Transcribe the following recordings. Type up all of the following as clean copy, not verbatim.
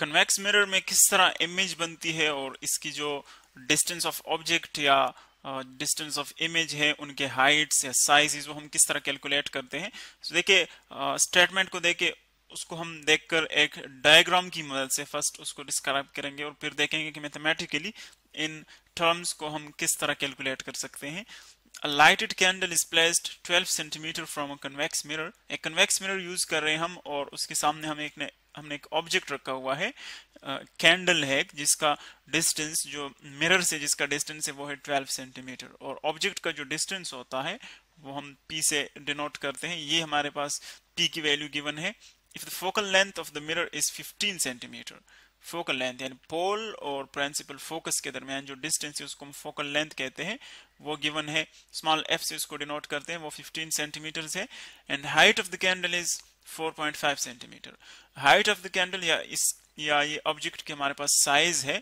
Convex mirror में किस तरह इमेज बनती है और इसकी जो डिस्टेंस ऑफ ऑब्जेक्ट या डिस्टेंस ऑफ इमेज है, उनके हाइट्स या साइजेस वो हम किस तरह कैलकुलेट करते हैं। तो देखिए स्टेटमेंट को देके उसको हम देखकर एक डायग्राम की मदद से फर्स्ट उसको डिस्क्राइब करेंगे और फिर देखेंगे कि मैथमेटिकली इन टर्म्स को हम किस तरह कैलकुलेट कर सकते हैं। A lighted candle is placed 12 centimetre from a convex mirror। एक convex mirror यूज कर रहे हैं हम और उसके सामने हमने एक ऑब्जेक्ट रखा हुआ है, कैंडल है जिसका डिस्टेंस जो मिरर से जिसका डिस्टेंस है वो है 12 सेंटीमीटर और ऑब्जेक्ट का जो डिस्टेंस होता है वो हम p से डिनोट करते हैं। ये हमारे पास p की वैल्यू गिवन है। If the focal length of the mirror is 15 centimetre, focal length यानी पोल और प्रिंसिपल फोकस के दरमियान जो डिस्टेंस है उसको हम फोकल लेंथ कहते हैं, वो गिवन है, स्मॉल f से उसको डिनोट करते हैं, वो 15 सेंटीमीटर है। And height of the candle is 4.5 centimetre. Height of the candle या ये ऑब्जेक्ट के हमारे पास साइज है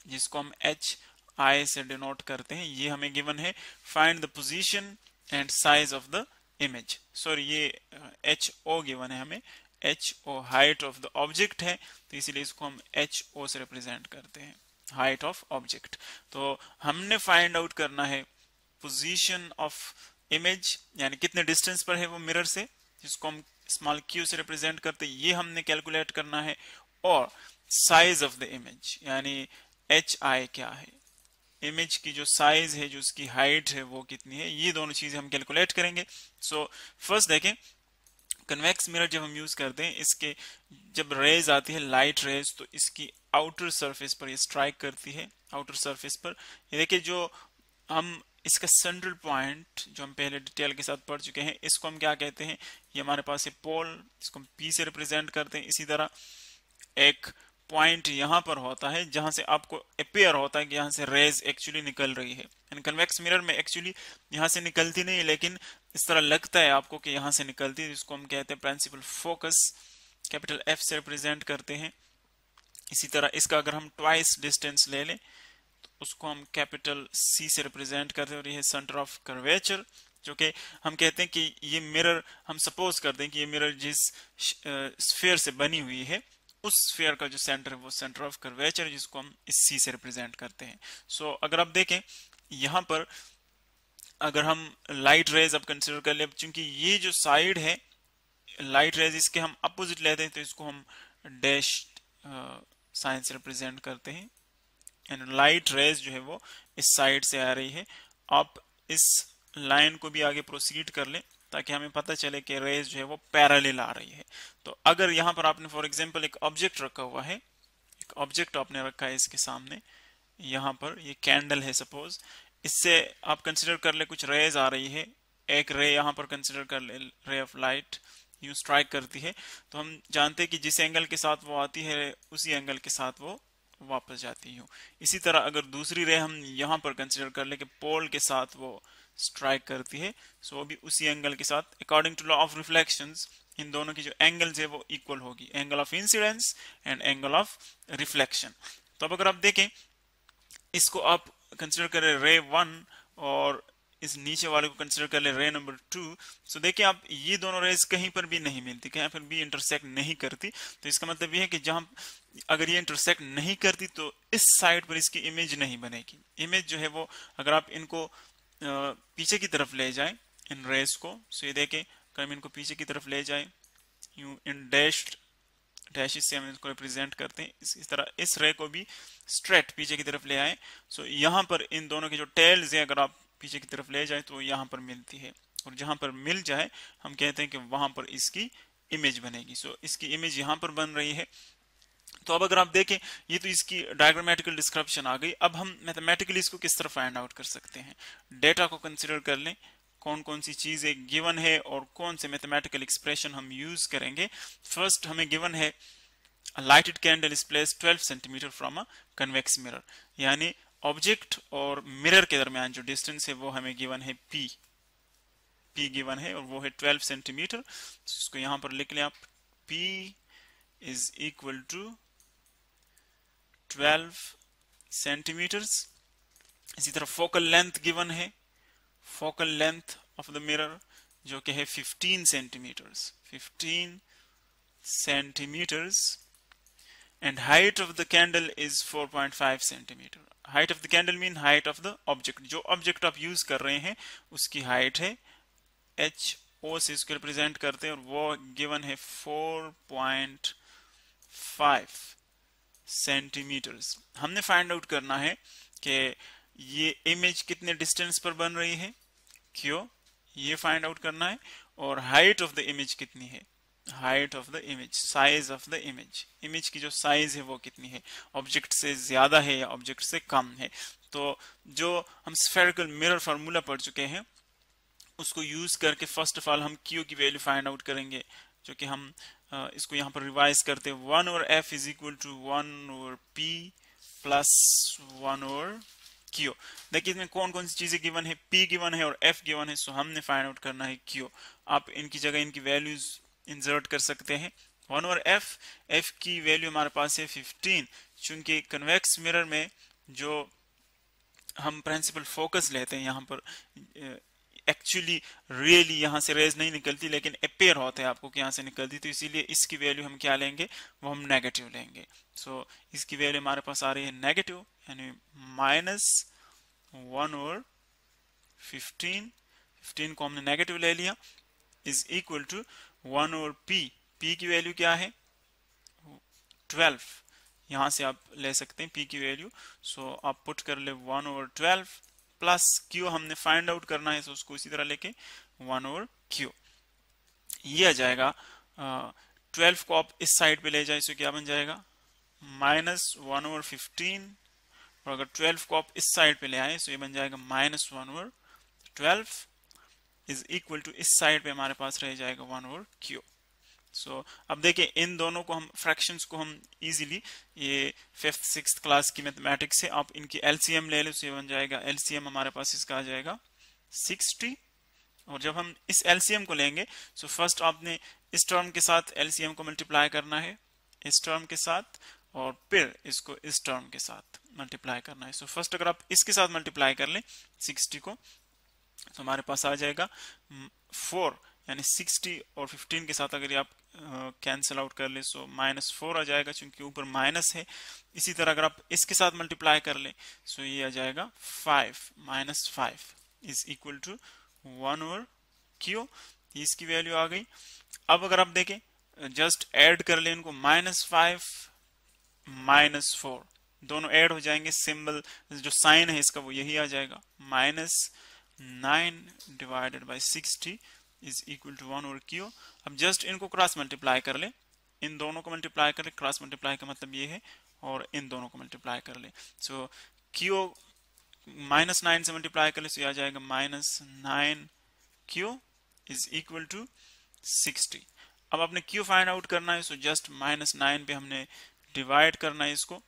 जिसको हम h i से डिनोट करते हैं, ये हमें गिवन है। Find the position and size of the image, sorry ये h o गिवन है हमें, h o height of the object है तो इसीलिए इसको हम h o से रिप्रेजेंट करते हैं, हाइट ऑफ ऑब्जेक्ट। तो हमने फाइंड आउट करना है पोजीशन ऑफ इमेज यानी कितने डिस्टेंस पर है वो मिरर से, जिसको हम स्मॉल q से रिप्रेजेंट करते हैं, ये हमने कैलकुलेट करना है। और साइज ऑफ द इमेज यानी h i क्या है, इमेज की जो साइज है जो उसकी हाइट है वो कितनी है, ये दोनों चीजें हम कैलकुलेट करेंगे। सो फर्स्ट देखें, कन्वेक्स मिरर जब हम यूज करते हैं, इसके जब रेज आती है लाइट रेज तो इसकी आउटर सरफेस पर ये स्ट्राइक करती है, आउटर सरफेस पर। ये देखिए जो हम इसका सेंट्रल पॉइंट जो हम पहले डिटेल के साथ पढ़ चुके हैं, इसको हम क्या कहते हैं, ये हमारे पास है पोल, इसको हम P से रिप्रेजेंट करते हैं। इसी तरह एक पॉइंट यहां पर होता है जहां से आपको अपेयर होता है कि यहां से रेज एक्चुअली निकल रही है, यानी कन्वेक्स मिरर में एक्चुअली यहां से निकलती नहीं है लेकिन इस तरह लगता है आपको कि यहां से निकलती है, जिसको हम कहते हैं प्रिंसिपल फोकस, कैपिटल F से रिप्रेजेंट करते हैं। इसी तरह इसका अगर हम ट्वाइस डिस्टेंस ले लें तो उसको हम कैपिटल C से रिप्रेजेंट करते हैं और ये सेंटर ऑफ कर्वेचर, जो कि हम कहते हैं कि ये मिरर, हम सपोज करते हैं कि ये मिरर जिस स्फीयर से बनी हुई है उस स्फीयर का जो सेंटर है वो सेंटर ऑफ कर्वेचर है, जिसको हम इस C से रिप्रेजेंट करते हैं। सो अगर आप देखें यहां पर अगर हम लाइट रेज अब कंसिडर कर ले, चूंकि ये जो साइड है लाइट रेज इसके हम अपोजिट लेते हैं तो इसको हम डैश साइन से रिप्रेजेंट करते हैं, एंड लाइट रेज जो है वो इस साइड से आ रही है। आप इस लाइन को भी आगे प्रोसीड कर लें ताकि हमें पता चले कि रेज जो है वो पैरेलल आ रही है। तो अगर यहाँ पर आपने फॉर एग्जांपल एक ऑब्जेक्ट रखा हुआ है, एक ऑब्जेक्ट आपने रखा है इसके सामने, यहाँ पर ये कैंडल है सपोज, इससे आप कंसिडर कर ले कुछ रेज आ रही है, एक रे यहाँ पर कंसिडर कर ले, रे ऑफ लाइट यूं स्ट्राइक करती है, तो हम जानते हैं कि जिस एंगल के साथ वो आती है उसी एंगल के साथ वो वापस जाती हूँ। इसी तरह अगर दूसरी रे हम यहाँ पर कंसिडर कर ले कि पोल के साथ वो स्ट्राइक करती है, सो वो भी उसी एंगल के साथ, according to law of reflections इन दोनों की जो एंगल्स है वो इक्वल होगी, angle of incidence and angle of reflection. तो अब अगर आप देखें इसको आप कंसिडर करें रे 1 और इस नीचे वाले को कंसिडर कर ले रे नंबर 2, सो देखिए आप ये दोनों रेज कहीं पर भी नहीं मिलती, कहीं पर भी इंटरसेक्ट नहीं करती। तो इसका मतलब ये है कि जहां अगर ये इंटरसेक्ट नहीं करती तो इस साइड पर इसकी इमेज नहीं बनेगी। इमेज जो है वो अगर आप इनको पीछे की तरफ ले जाएं इन रेज को, सो ये देखें अगर हम इनको पीछे की तरफ ले जाएं यूं इन डैशेस से हम इसको रिप्रेजेंट करते हैं, इस तरह इस रे को भी स्ट्रेट पीछे की तरफ ले आए। सो यहाँ पर इन दोनों के जो टेल्स है अगर आप पीछे की तरफ ले जाए तो यहाँ पर मिलती है, और जहां पर मिल जाए हम कहते हैं कि वहां पर इसकी इमेज बनेगी। सो इसकी इमेज यहाँ पर बन रही है। तो अब अगर आप देखें ये तो इसकी डायग्रामेटिकल डिस्क्रिप्शन आ गई। अब हम मैथमेटिकली इसको किस तरह फाइंड आउट कर सकते हैं, डेटा को कंसिडर कर लें, कौन कौन सी चीजें गिवन है और कौन से मैथमेटिकल एक्सप्रेशन हम यूज करेंगे। फर्स्ट हमें गिवन है A lighted candle is placed 12 centimetre from a convex mirror, यानी ऑब्जेक्ट और मिरर के दरमियान जो डिस्टेंस है वो हमें गिवन है p गिवन है और वो है 12 सेंटीमीटर। इसको यहां पर लिख लें आप, p is equal to 12 centimetres. इसी तरह फोकल लेंथ गिवन है, focal length of the mirror जो कि है 15 centimetres, 15 centimetres. and height of the candle is 4.5 centimetre. Height of the candle mean height of the object. जो object आप use कर रहे हैं उसकी हाइट है एच ओ से इसको रिप्रेजेंट करते हैं और वो गिवन है 4.5 सेंटीमीटर्स. हमने फाइंड आउट करना है कि ये इमेज कितने डिस्टेंस पर बन रही है, क्यों, ये फाइंड आउट करना है. और हाइट ऑफ द इमेज कितनी है, height of the image, size of the image, image की जो साइज है वो कितनी है, ऑब्जेक्ट से ज्यादा है या ऑब्जेक्ट से कम है. तो जो हम स्फेरिकल मिरर फार्मूला पढ़ चुके हैं उसको यूज करके फर्स्ट ऑफ ऑल हम क्यू की वैल्यू फाइंड आउट करेंगे, जो कि हम इसको यहाँ पर रिवाइज करते हैं. 1 over F is equal to 1 over P plus 1 over Q. देखिए इसमें कौन कौन सी चीजें गिवन है, पी गिवन है और एफ गिवन है, सो हमने फाइंड आउट करना है क्यू. आप इनकी जगह इनकी वैल्यूज इंसर्ट कर सकते हैं. 1 ओवर एफ, एफ की वैल्यू हमारे पास है 15. चूंकि कन्वेक्स मिरर में जो हम प्रिंसिपल फोकस लेते हैं यहाँ पर एक्चुअली रियली यहाँ से रेज नहीं निकलती लेकिन अपेयर होते हैं आपको कि यहाँ से निकलती, तो इसीलिए इसकी वैल्यू हम क्या लेंगे, वो हम नेगेटिव लेंगे. सो इसकी वैल्यू हमारे पास आ रही है नेगेटिव, यानी -1 ओवर 15 को हमने नेगेटिव ले लिया, is equal to 1 over P. P की वैल्यू क्या है 12, यहां से आप ले सकते हैं पी की वैल्यू. सो आप पुट कर ले 1 ओवर 12 प्लस क्यू हमने फाइंड आउट करना है, तो उसको इसी तरह लेके 1 ओवर क्यू. ये आ जाएगा 12 को आप इस साइड पे ले जाए तो क्या बन जाएगा -1 ओवर 15, और अगर 12 को आप इस साइड पे ले आए तो ये बन जाएगा -1 ओवर 12 इज इक्वल टू इस साइड पे हमारे पास रह जाएगा 1 ओवर क्यू. सो अब देखिए इन दोनों को हम फ्रैक्शंस को हम इजीली ये 5th 6th क्लास की मैथमेटिक्स से आप इनकी एलसीएम ले लो, तो बन जाएगा एलसीएम हमारे पास इसका आ जाएगा 60. और जब हम इस एलसीएम को लेंगे तो फर्स्ट आपने इस टर्म के साथ एलसीएम को मल्टीप्लाई करना है इस टर्म के साथ, और फिर इसको इस टर्म के साथ मल्टीप्लाई करना है. सो फर्स्ट अगर आप इसके साथ मल्टीप्लाई कर लें 60 को तो हमारे पास आ जाएगा 4, यानी 60 और 15 के साथ अगर आप कैंसिल आउट कर ले सो -4 आ जाएगा क्योंकि ऊपर माइनस है. इसी तरह अगर आप इसके साथ मल्टीप्लाई कर ले सो ये आ जाएगा 5, -5 is equal to 1 over Q. इसकी वैल्यू आ गई. अब अगर आप देखें जस्ट ऐड कर ले इनको, -5 -4 दोनों ऐड हो जाएंगे, सिंबल जो साइन है इसका वो यही आ जाएगा, -9 divided by 60 is equal to 1 over Q. अब जस्ट इनको क्रॉस मल्टीप्लाई कर ले, इन दोनों को मल्टीप्लाई कर ले, क्रॉस मल्टीप्लाई का मतलब ये है, और इन दोनों को मल्टीप्लाई कर ले. सो क्यू -9 से मल्टीप्लाई कर ले तो आ जाएगा -9 क्यू इज इक्वल टू 60. अब आपने क्यू फाइंड आउट करना है, सो जस्ट -9 पे हमने डिवाइड करना है इसको,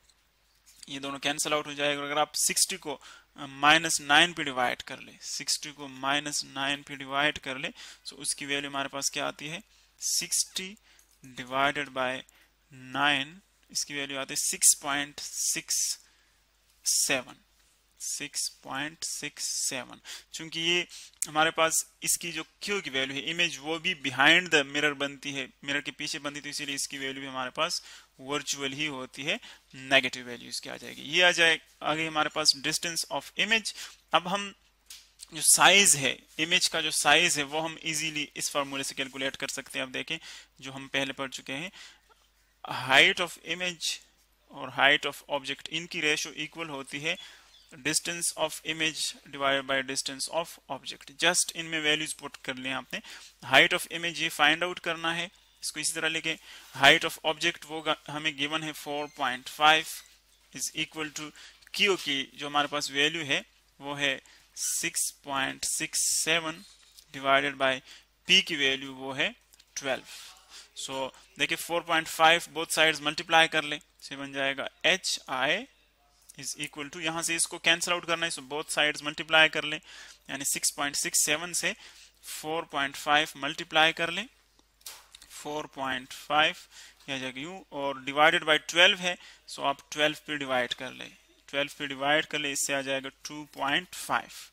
ये दोनों कैंसिल आउट हो जाएगा. अगर आप 60 को -9 पे डिवाइड कर ले, 60 को -9 पे डिवाइड कर ले तो उसकी वैल्यू हमारे पास क्या आती है 60 डिवाइडेड बाय 9, इसकी वैल्यू आती है 6.67. चूंकि ये हमारे पास इसकी जो क्यू की वैल्यू है इमेज वो भी बिहाइंड द मिरर बनती है, मिरर के पीछे बनती है, तो इसीलिए इसकी वैल्यू भी हमारे पास वर्चुअल ही होती है, नेगेटिव वैल्यू इसकी आ जाएगी. ये आ जाए आगे हमारे पास डिस्टेंस ऑफ इमेज. अब हम जो साइज है इमेज का, जो साइज है वो हम इजीली इस फार्मूले से कैलकुलेट कर सकते हैं. अब देखें जो हम पहले पढ़ चुके हैं, हाइट ऑफ इमेज और हाइट ऑफ ऑब्जेक्ट इनकी रेशियो इक्वल होती है distance of image divided by distance of object. Just इनमें वैल्यूज पुट कर लिया आपने. हाइट ऑफ इमेज ये फाइंड आउट करना है, इसको इसी तरह लेके हाइट ऑफ ऑब्जेक्ट वो हमें गिवन है 4.5 इज इक्वल टू क्यू की जो हमारे पास वैल्यू है वो है 6.67 डिवाइडेड बाय पी की वैल्यू वो है 12. सो देखिए 4.5 बोथ साइड्स मल्टीप्लाई कर ले, से बन जाएगा HI इज इक्वल टू, यहां से इसको कैंसिल आउट करना है, सो बोथ साइड्स मल्टीप्लाई कर ले, यानी 6.67 से 4.5 मल्टीप्लाई कर ले, 4.5 यह जाएगा यूं, और डिवाइडेड बाय 12 है, सो आप 12 पे डिवाइड कर ले, 12 पे डिवाइड कर ले, इससे आ जाएगा 2.5.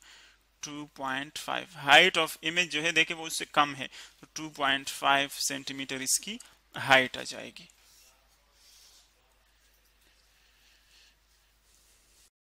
हाइट ऑफ इमेज जो है देखिए वो उससे कम है, तो 2.5 सेंटीमीटर इसकी हाइट आ जाएगी.